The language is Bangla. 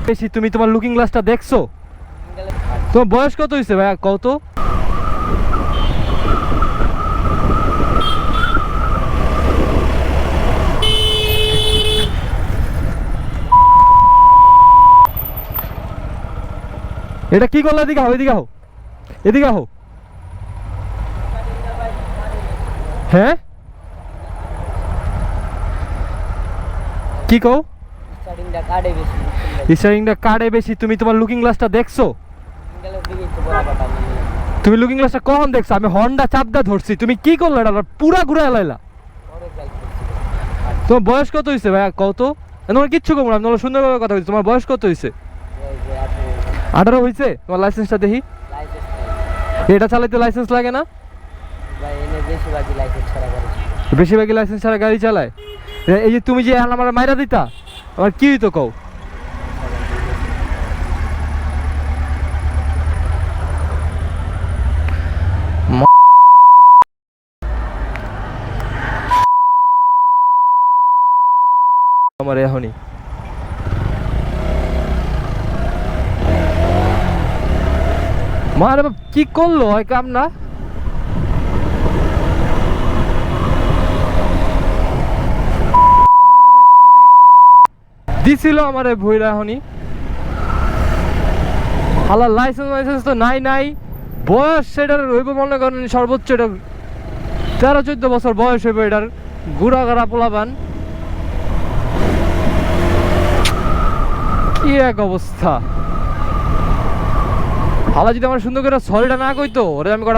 বেশি তুমি তোমার লুকিং গ্লাসটা দেখছো? তোমার বয়স কত হয়েছে ভাইয়া কত? এটা কি করলো? এদিকে আহো, এদিকে আহো, এদিকে আহো। হ্যাঁ কি কও? স্টারিংটা কার্ডে বেশি তুমি তোমার লুকিং গ্লাসটা দেখছো? তুমি লুকিং গ্লাসটা কখন দেখছো? আমি হর্নটা চাপদা ধরছি, তুমি কি করলো? এটা পুরা ঘুরে এলাইলা। তোমার বয়স কত হয়েছে ভাইয়া কত? তোমার কিচ্ছু কম না, তোমার সুন্দরভাবে কথা বলছি। তোমার বয়স কত হয়েছে? 18 হয়েছে? তোমার লাইসেন্সটা দেখি। এটা চালাইতে লাইসেন্স লাগে না? বেশিরভাগই লাইসেন্স ছাড়া গাড়ি চালায়। এই যে তুমি যে আমার মাইরা দিতা, আমার কি হইতো কও? আমার এখনই মার কি করলো হয় কাম না। দিছিল আমারে ভইরা এখনই। হালা লাইসেন্স তো নাই নাই। বয়স সেটার হইব মনে করেন সর্বোচ্চ এটা 13-14 বছর বয়স হইব এটার। গুড়া গাড়া পোলাপান, কি এক অবস্থা। হালা যদি আমার সুন্দর করে সরিটা না কইতো ওরে আমি কটা